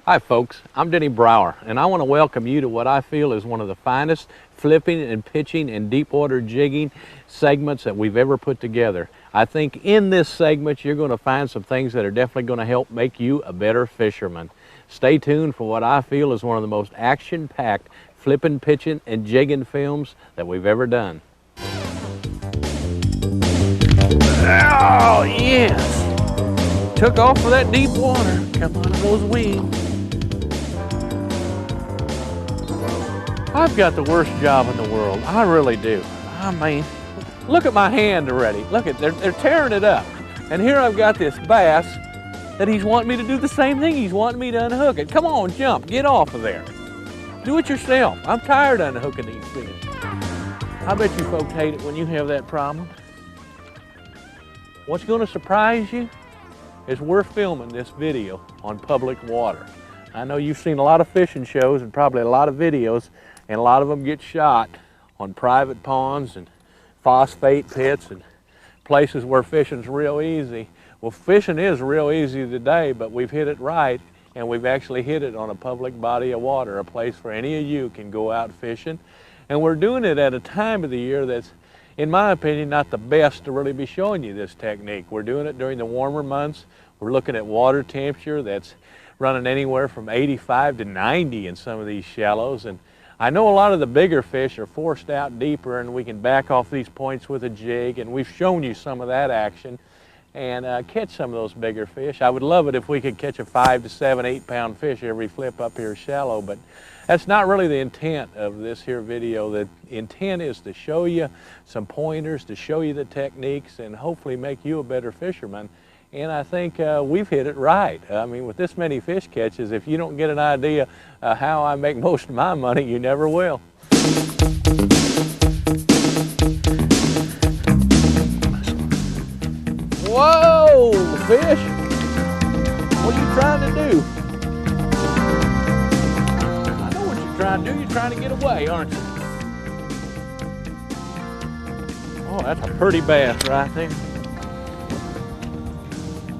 Hi folks, I'm Denny Brauer, and I want to welcome you to what I feel is one of the finest flipping and pitching and deep water jigging segments that we've ever put together. I think in this segment you're going to find some things that are definitely going to help make you a better fisherman. Stay tuned for what I feel is one of the most action-packed flipping, pitching, and jigging films that we've ever done. Oh yes! Took off for that deep water. Come on those weeds. I've got the worst job in the world. I really do. I mean, look at my hand already. Look at, they're tearing it up. And here I've got this bass that he's wanting me to do the same thing. He's wanting me to unhook it. Come on, jump, get off of there. Do it yourself. I'm tired of unhooking these fish. I bet you folks hate it when you have that problem. What's going to surprise you is we're filming this video on public water. I know you've seen a lot of fishing shows and probably a lot of videos, and a lot of them get shot on private ponds and phosphate pits and places where fishing's real easy. Well, fishing is real easy today, but we've hit it right, and we've actually hit it on a public body of water, a place where any of you can go out fishing. And we're doing it at a time of the year that's, in my opinion, not the best to really be showing you this technique. We're doing it during the warmer months. We're looking at water temperature that's running anywhere from 85 to 90 in some of these shallows. And I know a lot of the bigger fish are forced out deeper, and we can back off these points with a jig, and we've shown you some of that action and catch some of those bigger fish. I would love it if we could catch a 5 to 7, 8 pound fish every flip up here shallow, but that's not really the intent of this here video. The intent is to show you some pointers, to show you the techniques, and hopefully make you a better fisherman. And I think we've hit it right. I mean, with this many fish catches, if you don't get an idea how I make most of my money, you never will. Whoa, fish! What are you trying to do? I know what you're trying to do. You're trying to get away, aren't you? Oh, that's a pretty bass right there.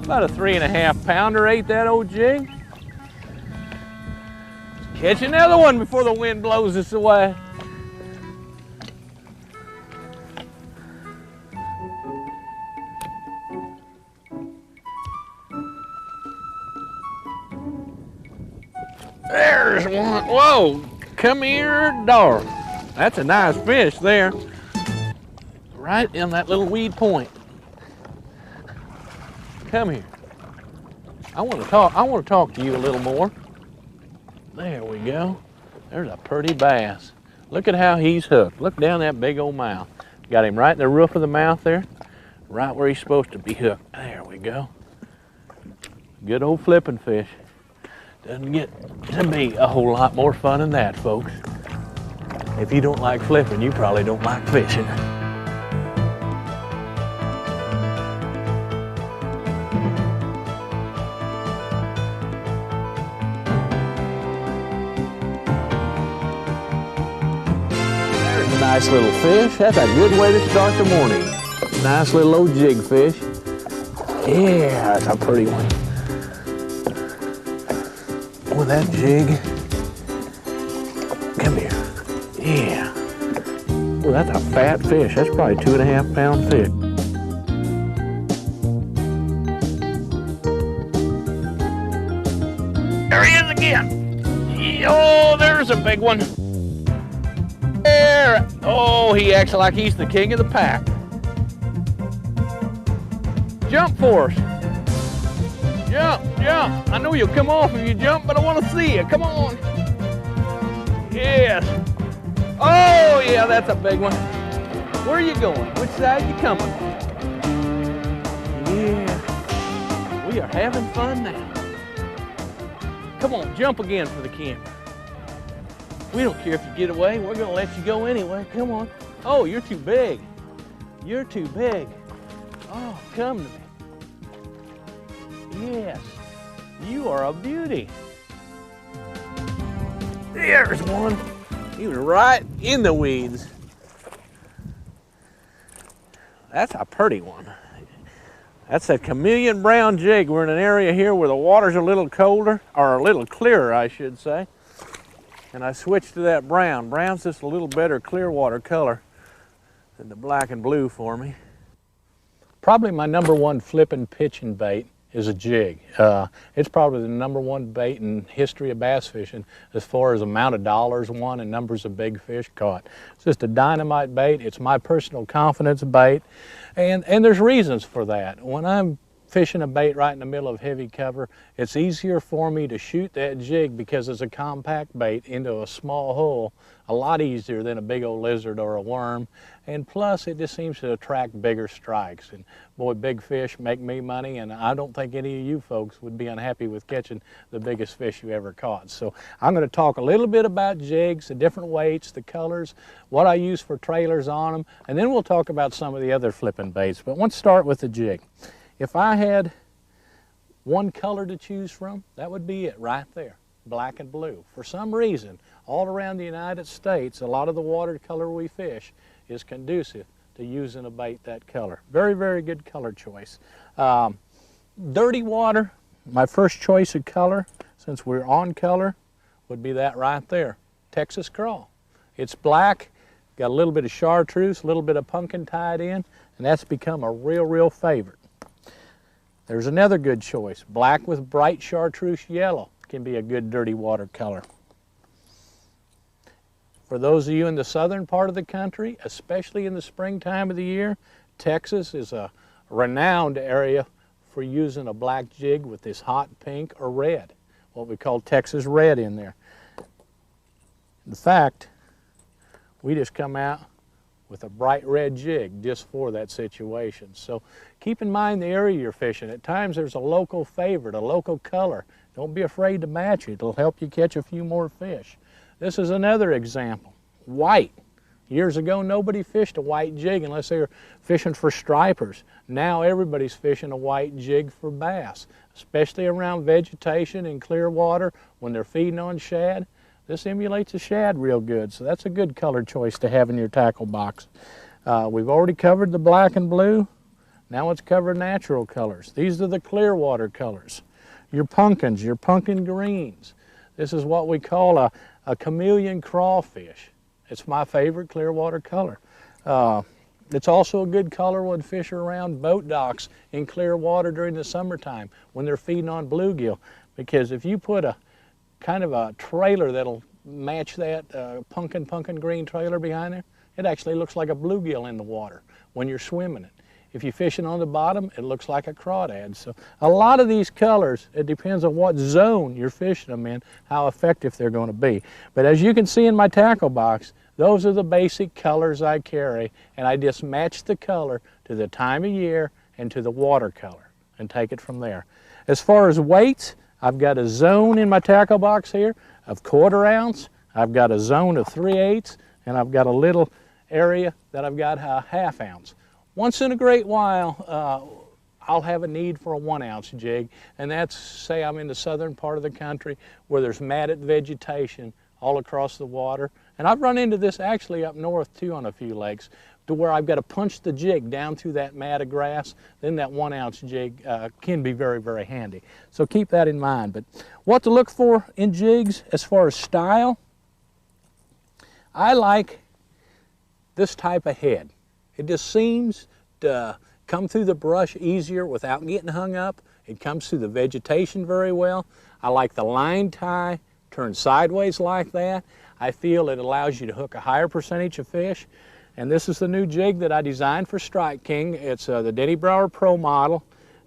About a 3.5 pounder, ate that old jig. Catch another one before the wind blows us away. There's one. Whoa, come here, dog. That's a nice fish there. Right in that little weed point. Come here. I want to talk to you a little more. There we go. There's a pretty bass. Look at how he's hooked. Look down that big old mouth. Got him right in the roof of the mouth there, right where he's supposed to be hooked. There we go. Good old flipping fish. Doesn't get to be a whole lot more fun than that, folks. If you don't like flipping, you probably don't like fishing. Nice little fish. That's a good way to start the morning. Nice little old jig fish. Yeah, that's a pretty one. Oh, that jig. Come here. Yeah. Oh, that's a fat fish. That's probably 2.5 pound fish. There he is again. Oh, there's a big one. There. Oh, he acts like he's the king of the pack. Jump for us. Jump, jump. I know you'll come off if you jump, but I want to see you. Come on. Yes. Oh, yeah, that's a big one. Where are you going? Which side are you coming? Yeah. We are having fun now. Come on, jump again for the camera. We don't care if you get away. We're going to let you go anyway. Come on. Oh, you're too big. You're too big. Oh, come to me. Yes. You are a beauty. There's one. He was right in the weeds. That's a pretty one. That's that chameleon brown jig. We're in an area here where the water's a little colder, or a little clearer, I should say. And I switched to that brown. Brown's just a little better clear water color than the black and blue for me. Probably my number one flipping pitching bait is a jig. It's probably the number one bait in history of bass fishing as far as amount of dollars won and numbers of big fish caught. It's just a dynamite bait. It's my personal confidence bait, and there's reasons for that. When I'm fishing a bait right in the middle of heavy cover, it's easier for me to shoot that jig because it's a compact bait into a small hole a lot easier than a big old lizard or a worm, and plus it just seems to attract bigger strikes. And boy, big fish make me money, and I don't think any of you folks would be unhappy with catching the biggest fish you ever caught. So I'm going to talk a little bit about jigs, the different weights, the colors, what I use for trailers on them, and then we'll talk about some of the other flipping baits. But let's start with the jig. If I had one color to choose from, that would be it right there, black and blue. For some reason, all around the United States, a lot of the watercolor we fish is conducive to using a bait that color. Very, very good color choice. Dirty water, my first choice of color, since we're on color, would be that right there, Texas crawl. It's black, got a little bit of chartreuse, a little bit of pumpkin tied in, and that's become a real, real favorite. There's another good choice. Black with bright chartreuse yellow can be a good dirty water color. For those of you in the southern part of the country, especially in the springtime of the year, Texas is a renowned area for using a black jig with this hot pink or red, what we call Texas red in there. In fact, we just come out with a bright red jig just for that situation. So keep in mind the area you're fishing. At times there's a local favorite, a local color. Don't be afraid to match it. It'll help you catch a few more fish. This is another example. White. Years ago, nobody fished a white jig unless they were fishing for stripers. Now everybody's fishing a white jig for bass, especially around vegetation in clear water when they're feeding on shad. This emulates a shad real good, so that's a good color choice to have in your tackle box. We've already covered the black and blue. Now let's cover natural colors. These are the clear water colors. Your pumpkins, your pumpkin greens. This is what we call a chameleon crawfish. It's my favorite clear water color. It's also a good color when fish are around boat docks in clear water during the summertime when they're feeding on bluegill, because if you put a kind of a trailer that'll match that pumpkin green trailer behind there, it actually looks like a bluegill in the water when you're swimming it. If you're fishing on the bottom, it looks like a crawdad. So a lot of these colors, it depends on what zone you're fishing them in, how effective they're going to be. But as you can see in my tackle box, those are the basic colors I carry, and I just match the color to the time of year and to the watercolor and take it from there. As far as weights, I've got a zone in my tackle box here of 1/4 ounce. I've got a zone of 3/8, and I've got a little area that I've got a 1/2 ounce. Once in a great while, I'll have a need for a 1 ounce jig, and that's, say I'm in the southern part of the country where there's matted vegetation all across the water. And I've run into this actually up north too on a few lakes, to where I've got to punch the jig down through that mat of grass. Then that 1 ounce jig can be very, very handy. So keep that in mind. But what to look for in jigs as far as style, I like this type of head. It just seems to come through the brush easier without getting hung up. It comes through the vegetation very well. I like the line tie, turn sideways like that. I feel it allows you to hook a higher percentage of fish. And this is the new jig that I designed for Strike King. It's the Denny Brauer Pro model,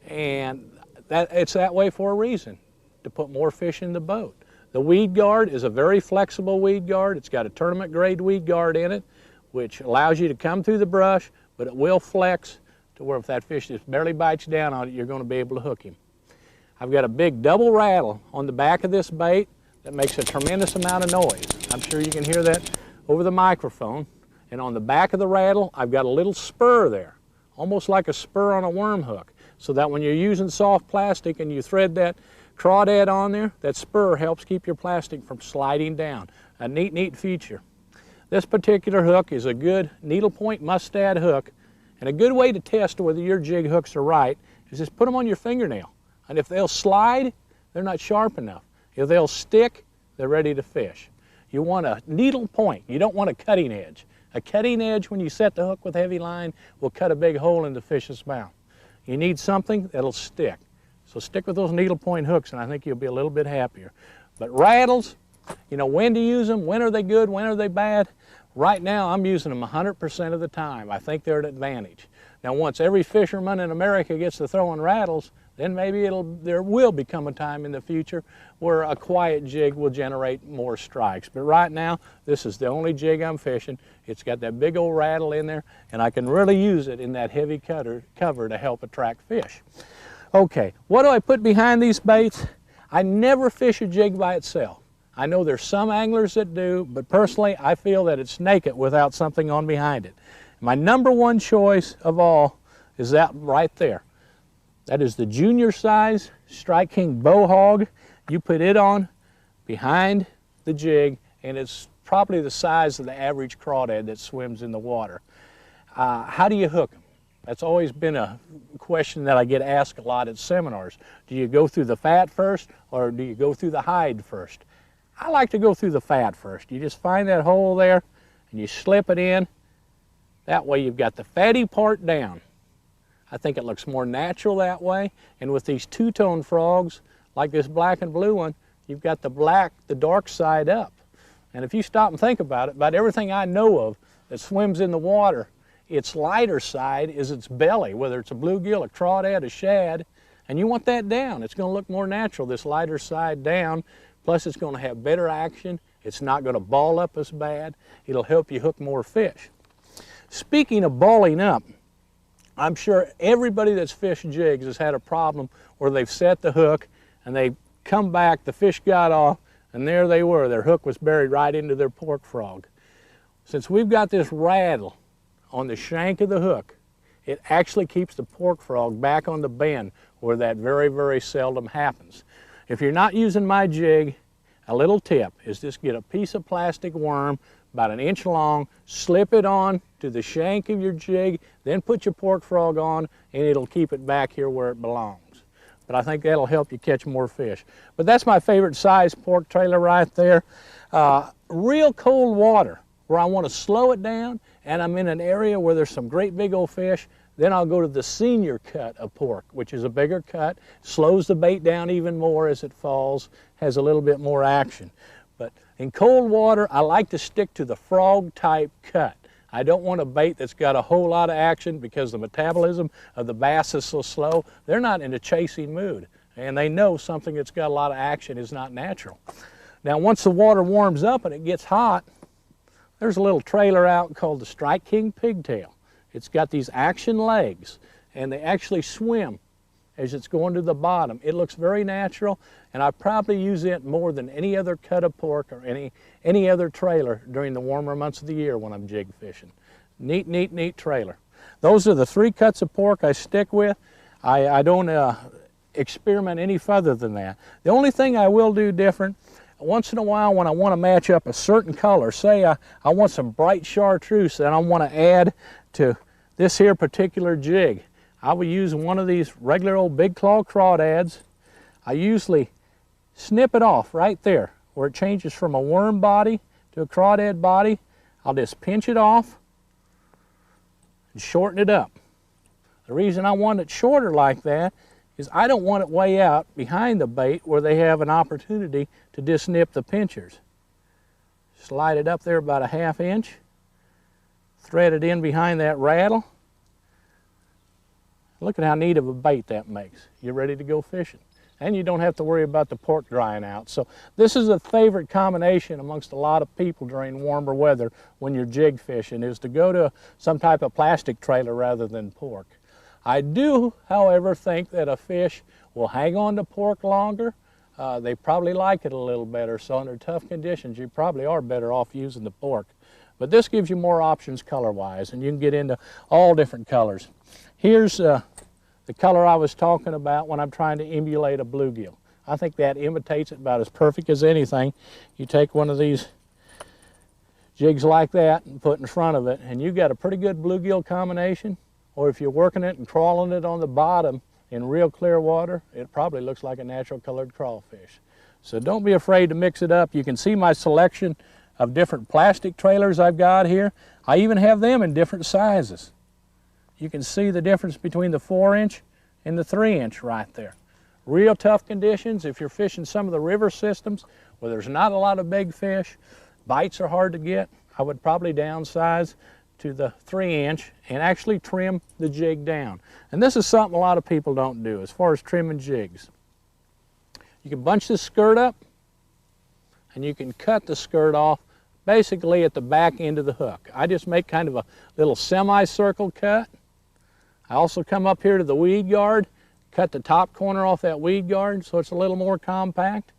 and it's that way for a reason, to put more fish in the boat. The weed guard is a very flexible weed guard. It's got a tournament grade weed guard in it, which allows you to come through the brush, but it will flex to where if that fish just barely bites down on it, you're going to be able to hook him. I've got a big double rattle on the back of this bait that makes a tremendous amount of noise. I'm sure you can hear that over the microphone. And on the back of the rattle, I've got a little spur there, almost like a spur on a worm hook, so that when you're using soft plastic and you thread that crawdad on there, that spur helps keep your plastic from sliding down. A neat, neat feature. This particular hook is a good needlepoint mustad hook, and a good way to test whether your jig hooks are right is just put them on your fingernail. And if they'll slide, they're not sharp enough. If they'll stick, they're ready to fish. You want a needle point. You don't want a cutting edge. A cutting edge, when you set the hook with heavy line, will cut a big hole in the fish's mouth. You need something that'll stick. So stick with those needle point hooks, and I think you'll be a little bit happier. But rattles, you know when to use them, when are they good, when are they bad? Right now, I'm using them 100% of the time. I think they're an advantage. Now, once every fisherman in America gets to throwing rattles, then maybe there will become a time in the future where a quiet jig will generate more strikes. But right now, this is the only jig I'm fishing. It's got that big old rattle in there, and I can really use it in that heavy cover to help attract fish. Okay, what do I put behind these baits? I never fish a jig by itself. I know there's some anglers that do, but personally, I feel that it's naked without something on behind it. My number one choice of all is that right there. That is the junior size Strike King Bo-Hawg. You put it on behind the jig, and it's probably the size of the average crawdad that swims in the water. How do you hook them? That's always been a question that I get asked a lot at seminars. Do you go through the fat first, or do you go through the hide first? I like to go through the fat first. You just find that hole there, and you slip it in. That way you've got the fatty part down. I think it looks more natural that way. And with these two-tone frogs, like this black and blue one, you've got the dark side up. And if you stop and think about it, about everything I know of that swims in the water, its lighter side is its belly, whether it's a bluegill, a crawdad, a shad, and you want that down. It's going to look more natural, this lighter side down, plus it's going to have better action. It's not going to ball up as bad. It'll help you hook more fish. Speaking of balling up, I'm sure everybody that's fished jigs has had a problem where they've set the hook and they come back, the fish got off, and there they were. Their hook was buried right into their pork frog. Since we've got this rattle on the shank of the hook, it actually keeps the pork frog back on the bend where that very, very seldom happens. If you're not using my jig, a little tip is just get a piece of plastic worm about 1 inch long, slip it on to the shank of your jig, then put your pork frog on, and it'll keep it back here where it belongs. But I think that'll help you catch more fish. But that's my favorite size pork trailer right there. Real cold water, where I want to slow it down, and I'm in an area where there's some great big old fish, then I'll go to the senior cut of pork, which is a bigger cut, slows the bait down even more as it falls, has a little bit more action. But in cold water, I like to stick to the frog type cut. I don't want a bait that's got a whole lot of action because the metabolism of the bass is so slow. They're not in a chasing mood, and they know something that's got a lot of action is not natural. Now, once the water warms up and it gets hot, there's a little trailer out called the Strike King Pigtail. It's got these action legs, and they actually swim as it's going to the bottom. It looks very natural, and I probably use it more than any other cut of pork or any other trailer during the warmer months of the year when I'm jig fishing. Neat, neat, neat trailer. Those are the 3 cuts of pork I stick with. I don't experiment any further than that. The only thing I will do different, once in a while when I want to match up a certain color, say I want some bright chartreuse that I want to add to this here particular jig, I will use one of these regular old big claw crawdads. I usually snip it off right there where it changes from a worm body to a crawdad body. I'll just pinch it off and shorten it up. The reason I want it shorter like that is I don't want it way out behind the bait where they have an opportunity to just nip the pinchers. Slide it up there about a 1/2 inch, thread it in behind that rattle. Look at how neat of a bait that makes. You're ready to go fishing. And you don't have to worry about the pork drying out. So this is a favorite combination amongst a lot of people during warmer weather when you're jig fishing, is to go to some type of plastic trailer rather than pork. I do, however, think that a fish will hang on to pork longer. They probably like it a little better. So under tough conditions, you probably are better off using the pork. But this gives you more options color-wise, and you can get into all different colors. Here's the color I was talking about when I'm trying to emulate a bluegill. I think that imitates it about as perfect as anything. You take one of these jigs like that and put in front of it, and you've got a pretty good bluegill combination. Or if you're working it and crawling it on the bottom in real clear water, it probably looks like a natural colored crawfish. So don't be afraid to mix it up. You can see my selection of different plastic trailers I've got here. I even have them in different sizes. You can see the difference between the 4-inch and the 3-inch right there. Real tough conditions. If you're fishing some of the river systems where there's not a lot of big fish, bites are hard to get, I would probably downsize to the 3-inch and actually trim the jig down. And this is something a lot of people don't do as far as trimming jigs. You can bunch this skirt up and you can cut the skirt off basically at the back end of the hook. I just make kind of a little semicircle cut. I also come up here to the weed guard, cut the top corner off that weed guard so it's a little more compact,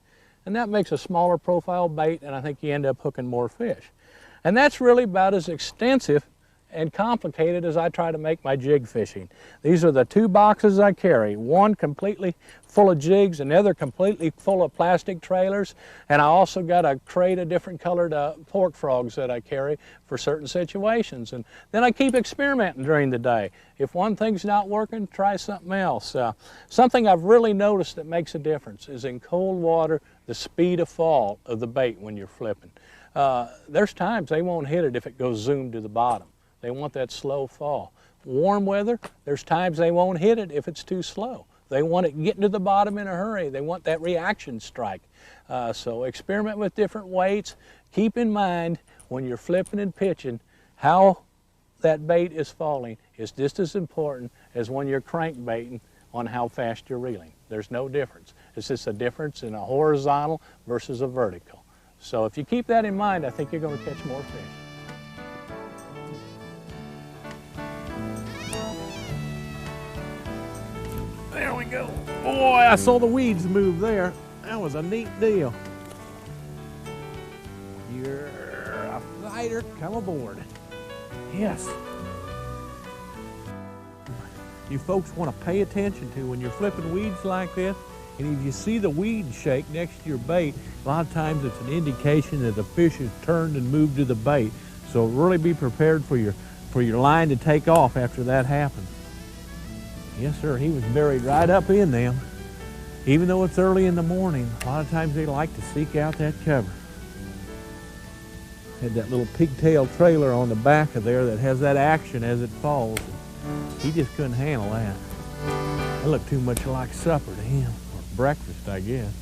and that makes a smaller profile bait, and I think you end up hooking more fish. And that's really about as extensive and complicated as I try to make my jig fishing. These are the 2 boxes I carry, one completely full of jigs, another completely full of plastic trailers, and I also got a crate of different colored pork frogs that I carry for certain situations. And then I keep experimenting during the day. If one thing's not working, try something else. Something I've really noticed that makes a difference is in cold water, the speed of fall of the bait when you're flipping. There's times they won't hit it if it goes zoomed to the bottom. They want that slow fall. Warm weather, there's times they won't hit it if it's too slow. They want it getting to the bottom in a hurry. They want that reaction strike. So experiment with different weights. Keep in mind when you're flipping and pitching, how that bait is falling is just as important as when you're crankbaiting on how fast you're reeling. There's no difference. It's just a difference in a horizontal versus a vertical. So if you keep that in mind, I think you're going to catch more fish. There we go. Boy, I saw the weeds move there. That was a neat deal. You're a fighter. Come aboard. Yes. You folks want to pay attention to when you're flipping weeds like this, and if you see the weed shake next to your bait, a lot of times it's an indication that the fish has turned and moved to the bait. So really be prepared for your line to take off after that happens. Yes, sir, he was buried right up in them. Even though it's early in the morning, a lot of times they like to seek out that cover. Had that little pigtail trailer on the back of there that has that action as it falls. He just couldn't handle that. It looked too much like supper to him, or breakfast, I guess.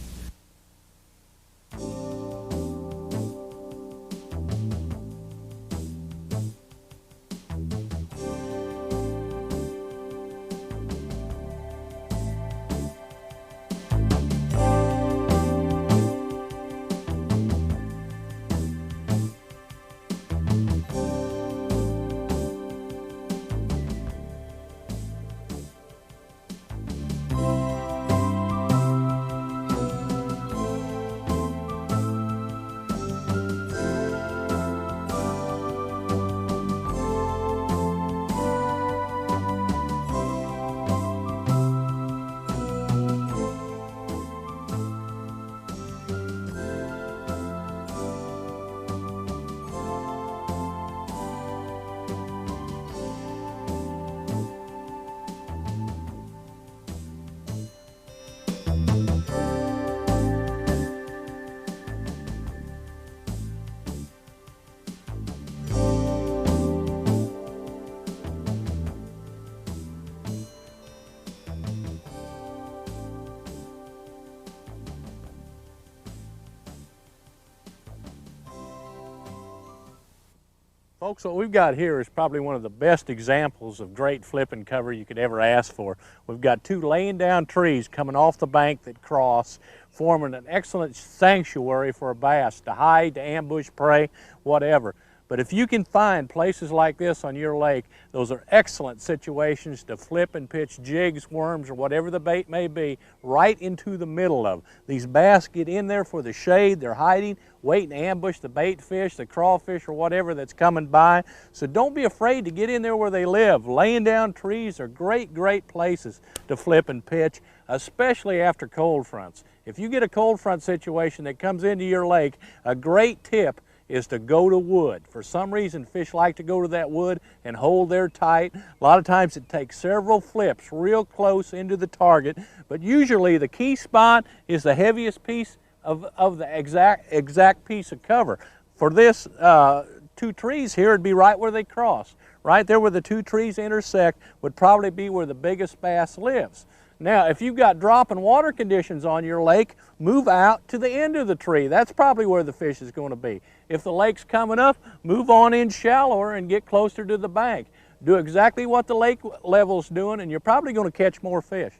Folks, what we've got here is probably one of the best examples of great flipping cover you could ever ask for. We've got 2 laying down trees coming off the bank that cross, forming an excellent sanctuary for a bass to hide, to ambush prey, whatever. But if you can find places like this on your lake, those are excellent situations to flip and pitch jigs, worms, or whatever the bait may be, right into the middle of. These bass get in there for the shade. They're hiding, waiting to ambush the bait fish, the crawfish, or whatever that's coming by. So don't be afraid to get in there where they live. Laying down trees are great, great places to flip and pitch, especially after cold fronts. If you get a cold front situation that comes into your lake, a great tip is to go to wood. For some reason, fish like to go to that wood and hold there tight. A lot of times it takes several flips real close into the target, but usually the key spot is the heaviest piece of the exact piece of cover. For this two trees here, it'd be right where they cross. Right there where the two trees intersect would probably be where the biggest bass lives. Now, if you've got dropping water conditions on your lake, move out to the end of the tree. That's probably where the fish is going to be. If the lake's coming up, move on in shallower and get closer to the bank. Do exactly what the lake level's doing, and you're probably going to catch more fish.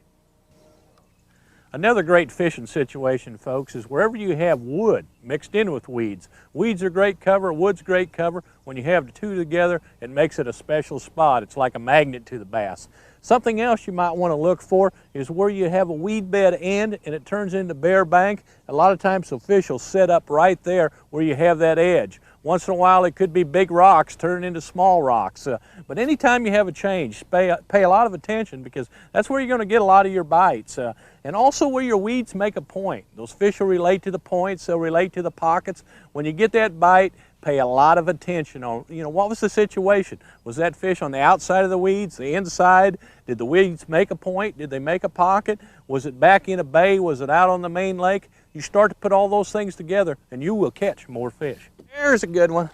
Another great fishing situation, folks, is wherever you have wood mixed in with weeds. Weeds are great cover, wood's great cover. When you have the two together, it makes it a special spot. It's like a magnet to the bass. Something else you might want to look for is where you have a weed bed end and it turns into bare bank. A lot of times the fish will set up right there where you have that edge. Once in a while it could be big rocks turning into small rocks. But anytime you have a change, pay a lot of attention, because that's where you're going to get a lot of your bites. And also where your weeds make a point. Those fish will relate to the points, they'll relate to the pockets. When you get that bite, pay a lot of attention on, what was the situation? Was that fish on the outside of the weeds, the inside? Did the weeds make a point? Did they make a pocket? Was it back in a bay? Was it out on the main lake? You start to put all those things together and you will catch more fish. There's a good one.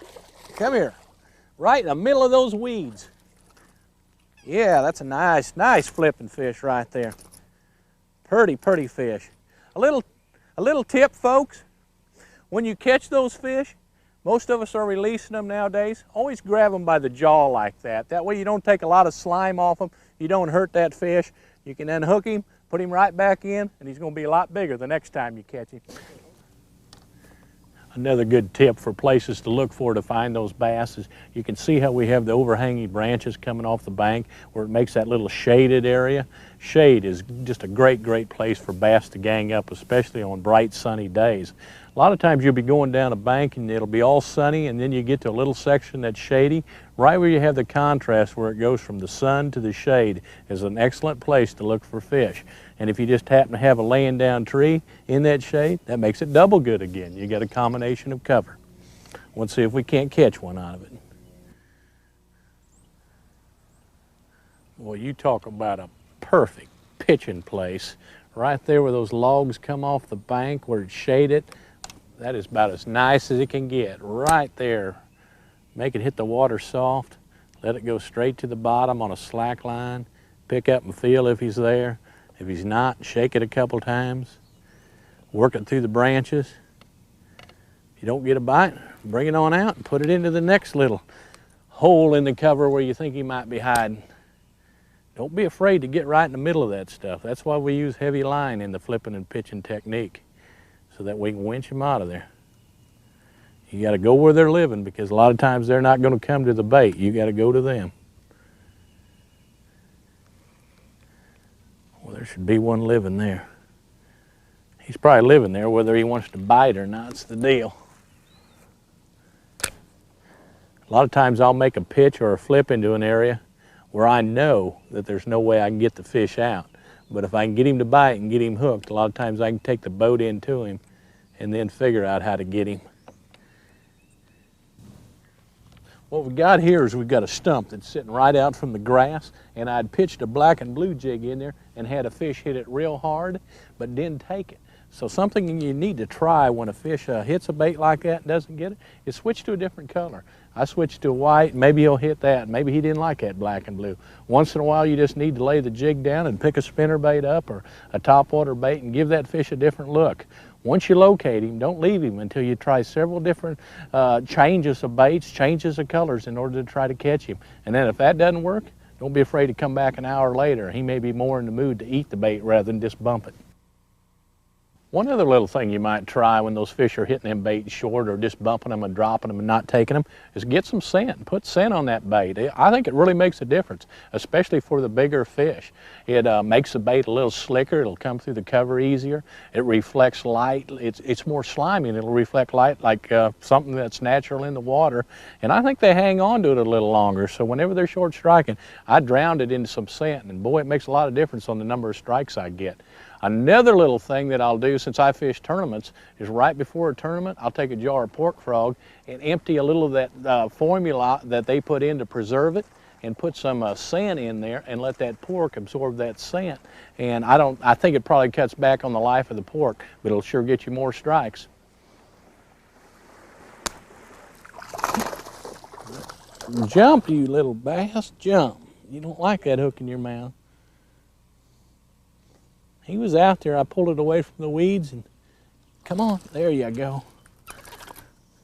Come here. Right in the middle of those weeds. Yeah, that's a nice flipping fish right there. Pretty fish. A little tip, folks. When you catch those fish, most of us are releasing them nowadays. Always grab them by the jaw like that. That way you don't take a lot of slime off them. You don't hurt that fish. You can unhook him, put him right back in, and he's going to be a lot bigger the next time you catch him. Another good tip for places to look for to find those bass is you can see how we have the overhanging branches coming off the bank where it makes that little shaded area. Shade is just a great place for bass to gang up, especially on bright sunny days. A lot of times you'll be going down a bank and it'll be all sunny, and then you get to a little section that's shady. Right where you have the contrast where it goes from the sun to the shade is an excellent place to look for fish. And if you just happen to have a laying down tree in that shade, that makes it double good again. You get a combination of cover. Let's see if we can't catch one out of it. Well, you talk about a perfect pitching place. Right there where those logs come off the bank where it's shaded, that is about as nice as it can get. Right there. Make it hit the water soft. Let it go straight to the bottom on a slack line. Pick up and feel if he's there. If he's not, shake it a couple times. Work it through the branches. If you don't get a bite, bring it on out and put it into the next little hole in the cover where you think he might be hiding. Don't be afraid to get right in the middle of that stuff. That's why we use heavy line in the flipping and pitching technique, so that we can winch them out of there. You got to go where they're living, because a lot of times they're not going to come to the bait. You got to go to them. Well, there should be one living there. He's probably living there whether he wants to bite or not. It's the deal. A lot of times I'll make a pitch or a flip into an area where I know that there's no way I can get the fish out. But if I can get him to bite and get him hooked, a lot of times I can take the boat into him and then figure out how to get him. What we got here is we've got a stump that's sitting right out from the grass, and I'd pitched a black and blue jig in there and had a fish hit it real hard, but didn't take it. So something you need to try when a fish hits a bait like that and doesn't get it is switch to a different color. I switched to a white, maybe he'll hit that. Maybe he didn't like that black and blue. Once in a while you just need to lay the jig down and pick a spinner bait up or a topwater bait and give that fish a different look. Once you locate him, don't leave him until you try several different changes of baits, changes of colors in order to try to catch him. And then if that doesn't work, don't be afraid to come back an hour later. He may be more in the mood to eat the bait rather than just bump it. One other little thing you might try when those fish are hitting them baits short or just bumping them and dropping them and not taking them is get some scent. Put scent on that bait. I think it really makes a difference, especially for the bigger fish. It makes the bait a little slicker. It'll come through the cover easier. It reflects light. It's more slimy and it'll reflect light like something that's natural in the water. And I think they hang on to it a little longer. So whenever they're short striking, I drowned it into some scent, and boy, it makes a lot of difference on the number of strikes I get. Another little thing that I'll do since I fish tournaments is right before a tournament, I'll take a jar of pork frog and empty a little of that formula that they put in to preserve it, and put some scent in there and let that pork absorb that scent. And I think it probably cuts back on the life of the pork, but it'll sure get you more strikes. Jump, you little bass, jump. You don't like that hook in your mouth. He was out there, I pulled it away from the weeds, and come on, there you go.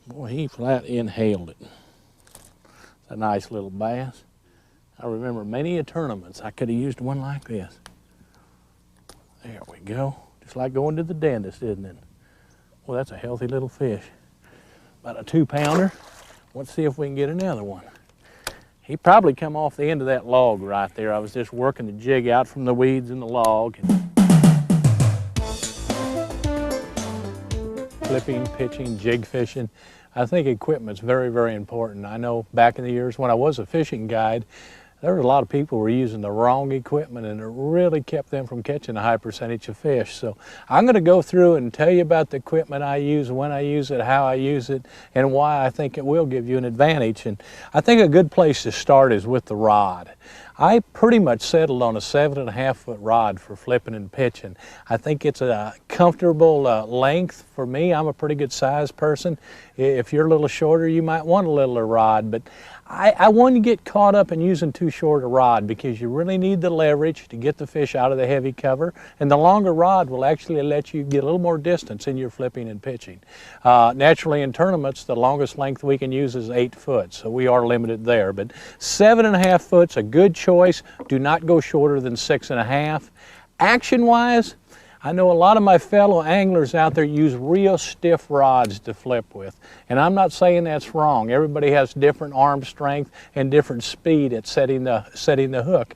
Boy, he flat inhaled it. It's a nice little bass. I remember many a tournaments I could have used one like this. There we go. Just like going to the dentist, isn't it? Well, that's a healthy little fish. About a 2-pounder. Let's see if we can get another one. He probably come off the end of that log right there. I was just working the jig out from the weeds in the log. Flipping, pitching, jig fishing. I think equipment's very, very important. I know back in the years when I was a fishing guide, there were a lot of people who were using the wrong equipment, and it really kept them from catching a high percentage of fish. So I'm going to go through and tell you about the equipment I use, when I use it, how I use it, and why I think it will give you an advantage. And I think a good place to start is with the rod. I pretty much settled on a 7.5-foot rod for flipping and pitching. I think it's a comfortable length for me. I'm a pretty good sized person. If you're a little shorter, you might want a littler rod, but I wouldn't get caught up in using too short a rod, because you really need the leverage to get the fish out of the heavy cover, and the longer rod will actually let you get a little more distance in your flipping and pitching. Naturally in tournaments, the longest length we can use is 8 foot, so we are limited there, but 7.5 foot's a good choice. Do not go shorter than 6.5. Action-wise, I know a lot of my fellow anglers out there use real stiff rods to flip with, and I'm not saying that's wrong. Everybody has different arm strength and different speed at setting the hook.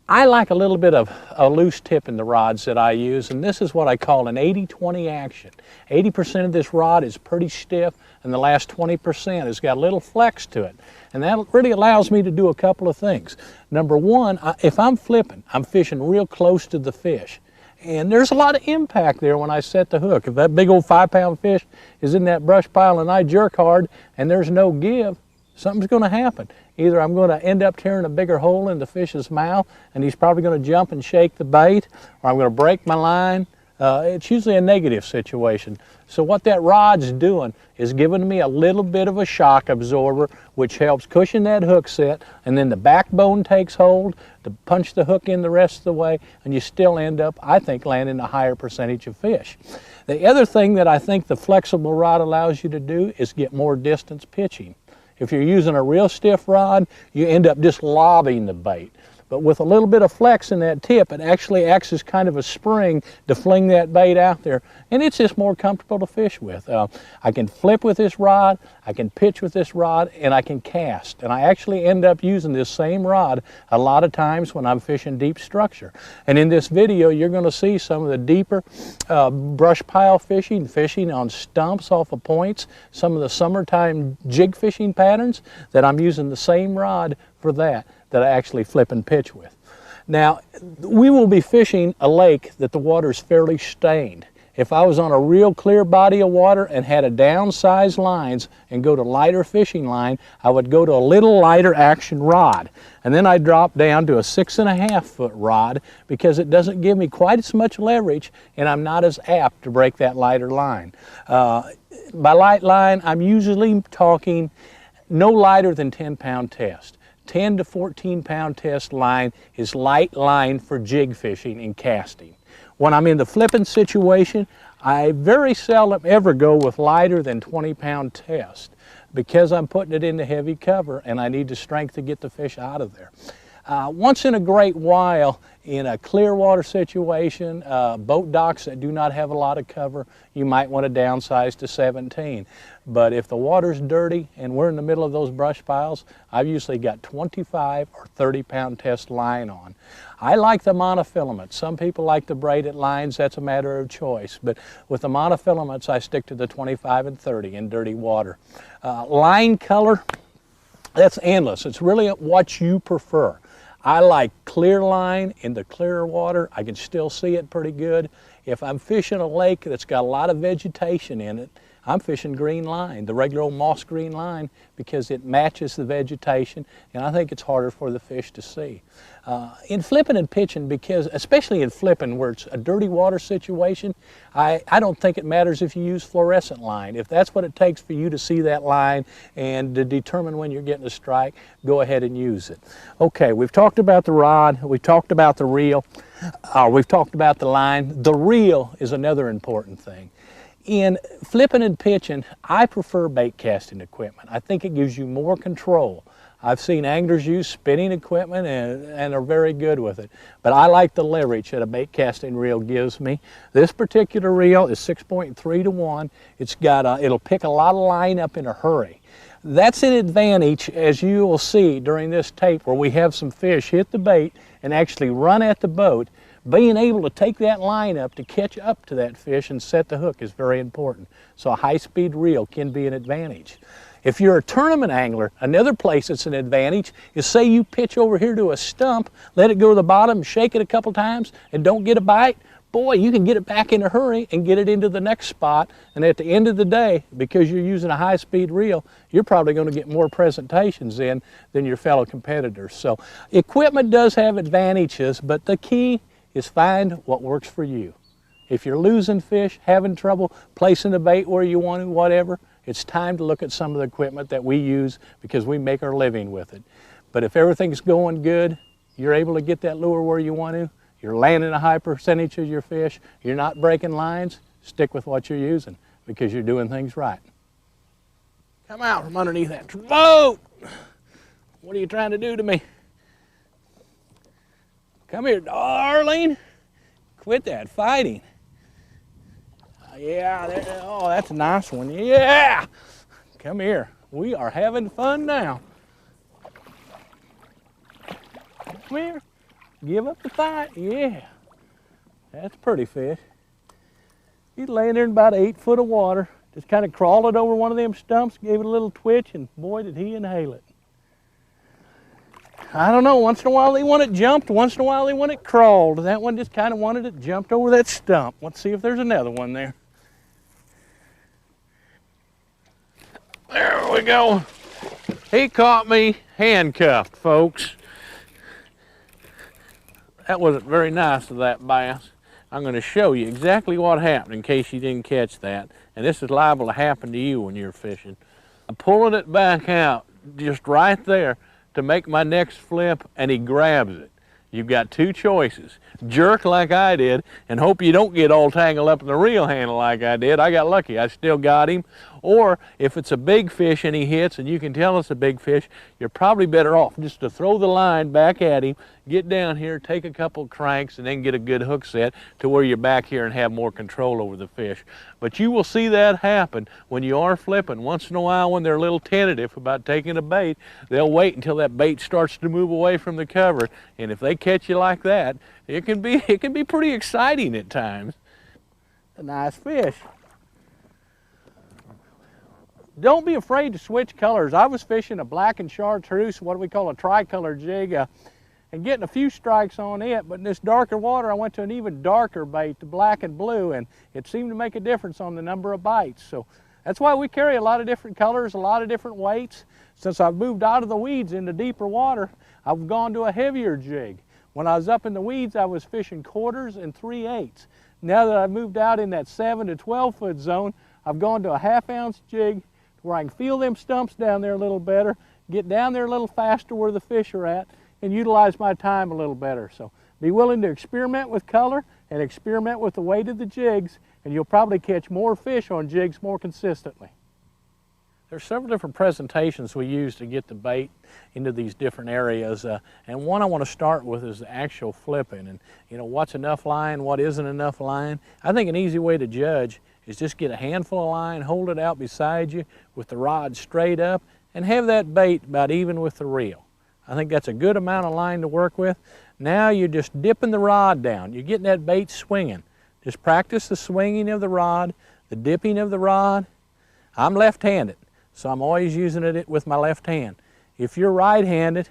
I like a little bit of a loose tip in the rods that I use, and this is what I call an 80-20 action. 80% of this rod is pretty stiff, and the last 20% has got a little flex to it. And that really allows me to do a couple of things. Number one, if I'm flipping, I'm fishing real close to the fish. And there's a lot of impact there when I set the hook. If that big old 5-pound fish is in that brush pile and I jerk hard and there's no give, something's going to happen. Either I'm going to end up tearing a bigger hole in the fish's mouth and he's probably going to jump and shake the bait, or I'm going to break my line. It's usually a negative situation. So what that rod's doing is giving me a little bit of a shock absorber, which helps cushion that hook set, and then the backbone takes hold to punch the hook in the rest of the way, and you still end up, I think, landing a higher percentage of fish. The other thing that I think the flexible rod allows you to do is get more distance pitching. If you're using a real stiff rod, you end up just lobbing the bait. But with a little bit of flex in that tip, it actually acts as kind of a spring to fling that bait out there, and it's just more comfortable to fish with. I can flip with this rod, I can pitch with this rod, and I can cast. And I actually end up using this same rod a lot of times when I'm fishing deep structure. And in this video, you're going to see some of the deeper brush pile fishing, fishing on stumps off of points, some of the summertime jig fishing patterns that I'm using the same rod for that I actually flip and pitch with. Now, we will be fishing a lake that the water is fairly stained. If I was on a real clear body of water and had a downsized lines and go to lighter fishing line, I would go to a little lighter action rod. And then I drop down to a 6.5-foot rod because it doesn't give me quite as much leverage and I'm not as apt to break that lighter line. By light line, I'm usually talking no lighter than 10-pound test. 10 to 14-pound test line is light line for jig fishing and casting. When I'm in the flipping situation, I very seldom ever go with lighter than 20-pound test because I'm putting it into heavy cover and I need the strength to get the fish out of there. Once in a great while, in a clear water situation, boat docks that do not have a lot of cover, you might want to downsize to 17. But if the water's dirty and we're in the middle of those brush piles, I've usually got 25 or 30-pound test line on. I like the monofilament. Some people like the braided lines. That's a matter of choice. But with the monofilaments, I stick to the 25 and 30 in dirty water. Line color, that's endless. It's really what you prefer. I like clear line in the clearer water. I can still see it pretty good. If I'm fishing a lake that's got a lot of vegetation in it, I'm fishing green line, the regular old moss green line, because it matches the vegetation, and I think it's harder for the fish to see. In flipping and pitching, because especially in flipping where it's a dirty water situation, I don't think it matters if you use fluorescent line. If that's what it takes for you to see that line and to determine when you're getting a strike, go ahead and use it. Okay, we've talked about the rod, we've talked about the reel, we've talked about the line. The reel is another important thing. In flipping and pitching, I prefer bait casting equipment. I think it gives you more control. I've seen anglers use spinning equipment and are very good with it. But I like the leverage that a bait casting reel gives me. This particular reel is 6.3 to 1. It'll pick a lot of line up in a hurry. That's an advantage, as you will see during this tape, where we have some fish hit the bait and actually run at the boat. Being able to take that line up to catch up to that fish and set the hook is very important. So a high-speed reel can be an advantage. If you're a tournament angler, another place that's an advantage is, say you pitch over here to a stump, let it go to the bottom, shake it a couple times, and don't get a bite. Boy, you can get it back in a hurry and get it into the next spot. And at the end of the day, because you're using a high-speed reel, you're probably going to get more presentations in than your fellow competitors. So equipment does have advantages, but the key is find what works for you. If you're losing fish, having trouble placing the bait where you want to, whatever, it's time to look at some of the equipment that we use because we make our living with it. But if everything's going good, you're able to get that lure where you want to, you're landing a high percentage of your fish, you're not breaking lines, stick with what you're using because you're doing things right. Come out from underneath that boat! What are you trying to do to me? Come here, darling. Quit that fighting. Yeah, oh, that's a nice one. Yeah! Come here. We are having fun now. Come here. Give up the fight. Yeah. That's a pretty fish. He's laying there in about 8 foot of water. Just kind of crawled it over one of them stumps, gave it a little twitch, and boy, did he inhale it. I don't know, once in a while they want it jumped, once in a while they want it crawled. That one just kind of wanted it jumped over that stump. Let's see if there's another one there. There we go. He caught me handcuffed, folks. That wasn't very nice of that bass. I'm going to show you exactly what happened in case you didn't catch that. And this is liable to happen to you when you're fishing. I'm pulling it back out just right there to make my next flip, and he grabs it. You've got two choices. Jerk like I did and hope you don't get all tangled up in the reel handle like I did. I got lucky, I still got him. Or if it's a big fish and he hits and you can tell it's a big fish, you're probably better off just to throw the line back at him, get down here, take a couple cranks, and then get a good hook set to where you're back here and have more control over the fish. But you will see that happen when you are flipping. Once in a while when they're a little tentative about taking a bait, they'll wait until that bait starts to move away from the cover. And if they catch you like that, it can be pretty exciting at times. A nice fish. Don't be afraid to switch colors. I was fishing a black and chartreuse, what we call a tricolor jig, and getting a few strikes on it, but in this darker water I went to an even darker bait, the black and blue, and it seemed to make a difference on the number of bites. So that's why we carry a lot of different colors, a lot of different weights. Since I've moved out of the weeds into deeper water, I've gone to a heavier jig. When I was up in the weeds, I was fishing quarters and 3/8. Now that I've moved out in that 7 to 12 foot zone, I've gone to a 1/2 ounce jig where I can feel them stumps down there a little better, get down there a little faster where the fish are at, and utilize my time a little better. So be willing to experiment with color and experiment with the weight of the jigs, and you'll probably catch more fish on jigs more consistently. There's several different presentations we use to get the bait into these different areas, and one I want to start with is the actual flipping, and what's enough line, what isn't enough line. I think an easy way to judge is just get a handful of line, hold it out beside you with the rod straight up, and have that bait about even with the reel. I think that's a good amount of line to work with. Now you're just dipping the rod down. You're getting that bait swinging. Just practice the swinging of the rod, the dipping of the rod. I'm left-handed, so I'm always using it with my left hand. If you're right-handed,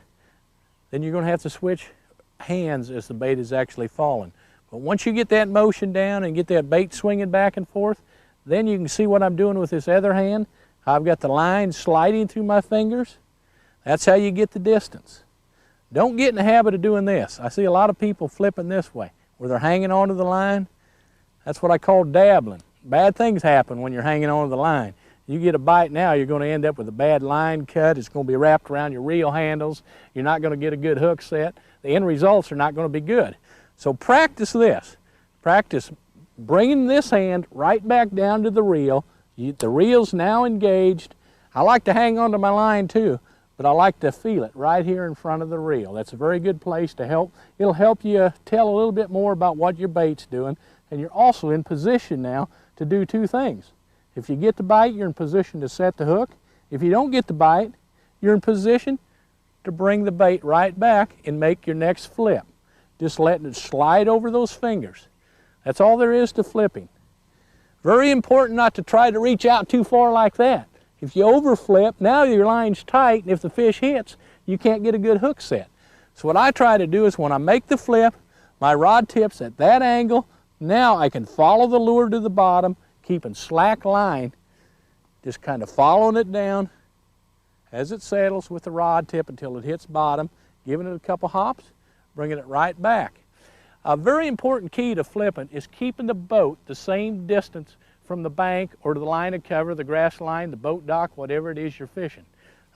then you're going to have to switch hands as the bait is actually falling. But once you get that motion down and get that bait swinging back and forth, then you can see what I'm doing with this other hand. I've got the line sliding through my fingers. That's how you get the distance. Don't get in the habit of doing this. I see a lot of people flipping this way, where they're hanging onto the line. That's what I call dabbling. Bad things happen when you're hanging onto the line. You get a bite now, you're going to end up with a bad line cut. It's going to be wrapped around your reel handles. You're not going to get a good hook set. The end results are not going to be good. So practice this. Practice bringing this hand right back down to the reel. The reel's now engaged. I like to hang onto my line too, but I like to feel it right here in front of the reel. That's a very good place to help. It'll help you tell a little bit more about what your bait's doing, and you're also in position now to do two things. If you get the bite, you're in position to set the hook. If you don't get the bite, you're in position to bring the bait right back and make your next flip. Just letting it slide over those fingers. That's all there is to flipping. Very important not to try to reach out too far like that. If you overflip, now your line's tight, and if the fish hits, you can't get a good hook set. So what I try to do is when I make the flip, my rod tips at that angle. Now I can follow the lure to the bottom, keeping slack line, just kind of following it down as it settles with the rod tip until it hits bottom, giving it a couple hops, bringing it right back. A very important key to flipping is keeping the boat the same distance from the bank or to the line of cover, the grass line, the boat dock, whatever it is you're fishing.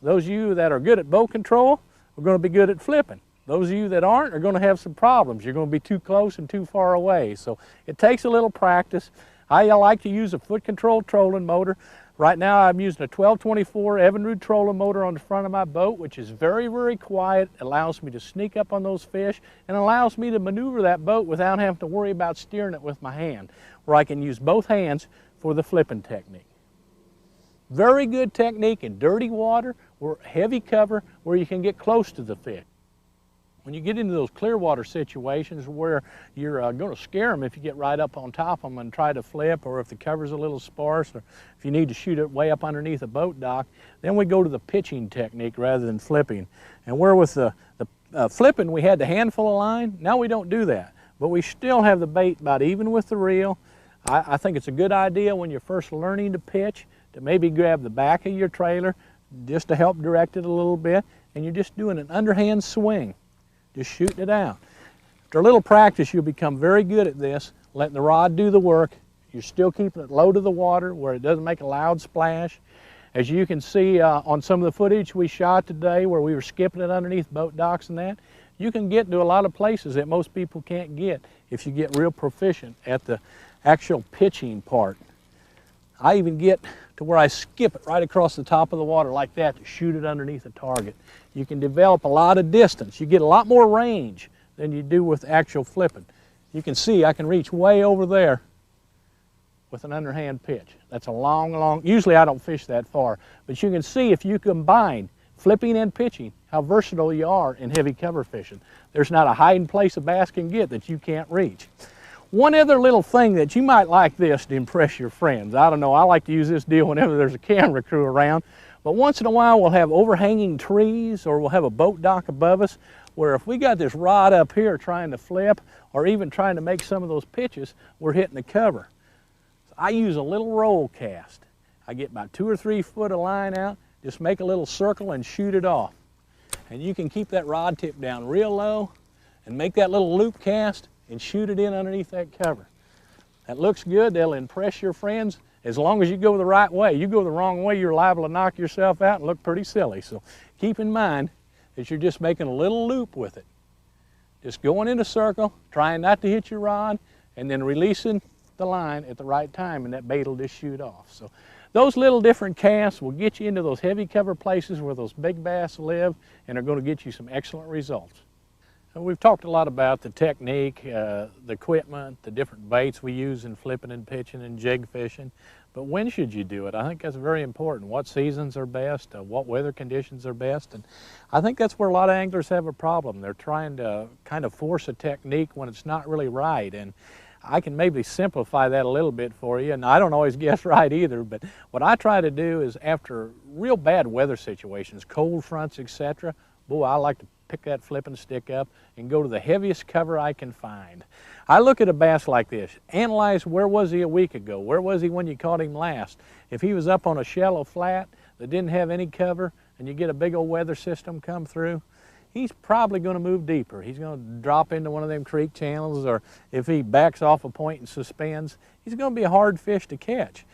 Those of you that are good at boat control are going to be good at flipping. Those of you that aren't are going to have some problems. You're going to be too close and too far away. So it takes a little practice. I like to use a foot control trolling motor. Right now I'm using a 1224 Evinrude trolling motor on the front of my boat, which is very, very quiet. It allows me to sneak up on those fish and allows me to maneuver that boat without having to worry about steering it with my hand, where I can use both hands for the flipping technique. Very good technique in dirty water or heavy cover where you can get close to the fish. When you get into those clear water situations where you're going to scare them if you get right up on top of them and try to flip, or if the cover's a little sparse, or if you need to shoot it way up underneath a boat dock, then we go to the pitching technique rather than flipping. And where with the flipping we had the handful of line, now we don't do that. But we still have the bait about even with the reel. I think it's a good idea when you're first learning to pitch to maybe grab the back of your trailer just to help direct it a little bit, and you're just doing an underhand swing. Just shooting it out. After a little practice, you'll become very good at this, letting the rod do the work. You're still keeping it low to the water where it doesn't make a loud splash. As you can see on some of the footage we shot today where we were skipping it underneath boat docks and that, you can get to a lot of places that most people can't get if you get real proficient at the actual pitching part. I even get to where I skip it right across the top of the water like that to shoot it underneath a target. You can develop a lot of distance. You get a lot more range than you do with actual flipping. You can see I can reach way over there with an underhand pitch. That's a long, usually I don't fish that far, but you can see if you combine flipping and pitching, how versatile you are in heavy cover fishing. There's not a hiding place a bass can get that you can't reach. One other little thing that you might like this to impress your friends. I don't know, I like to use this deal whenever there's a camera crew around, but once in a while we'll have overhanging trees or we'll have a boat dock above us where if we got this rod up here trying to flip or even trying to make some of those pitches, we're hitting the cover. So I use a little roll cast. I get about 2 or 3 foot of line out, just make a little circle and shoot it off. And you can keep that rod tip down real low and make that little loop cast and shoot it in underneath that cover. That looks good. They'll impress your friends as long as you go the right way. You go the wrong way, you're liable to knock yourself out and look pretty silly. So keep in mind that you're just making a little loop with it. Just going in a circle, trying not to hit your rod, and then releasing the line at the right time, and that bait will just shoot off. So those little different casts will get you into those heavy cover places where those big bass live and are going to get you some excellent results. We've talked a lot about the technique, the equipment, the different baits we use in flipping and pitching and jig fishing, but when should you do it? I think that's very important. What seasons are best, what weather conditions are best, and I think that's where a lot of anglers have a problem. They're trying to kind of force a technique when it's not really right, and I can maybe simplify that a little bit for you, and I don't always guess right either, but what I try to do is after real bad weather situations, cold fronts, etc., boy, I like to pick that flipping stick up and go to the heaviest cover I can find. I look at a bass like this, analyze where was he a week ago, where was he when you caught him last. If he was up on a shallow flat that didn't have any cover and you get a big old weather system come through, he's probably going to move deeper. He's going to drop into one of them creek channels, or if he backs off a point and suspends, he's going to be a hard fish to catch.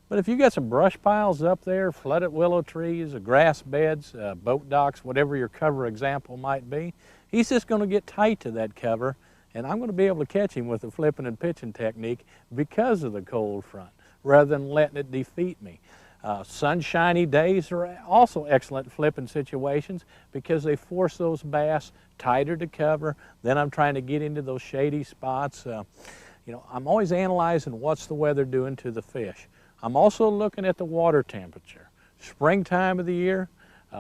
But if you got some brush piles up there, flooded willow trees, grass beds, boat docks, whatever your cover example might be, he's just going to get tight to that cover, and I'm going to be able to catch him with the flipping and pitching technique because of the cold front, rather than letting it defeat me. Sunshiny days are also excellent flipping situations because they force those bass tighter to cover. Then I'm trying to get into those shady spots. You know, I'm always analyzing what's the weather doing to the fish. I'm also looking at the water temperature. Springtime of the year,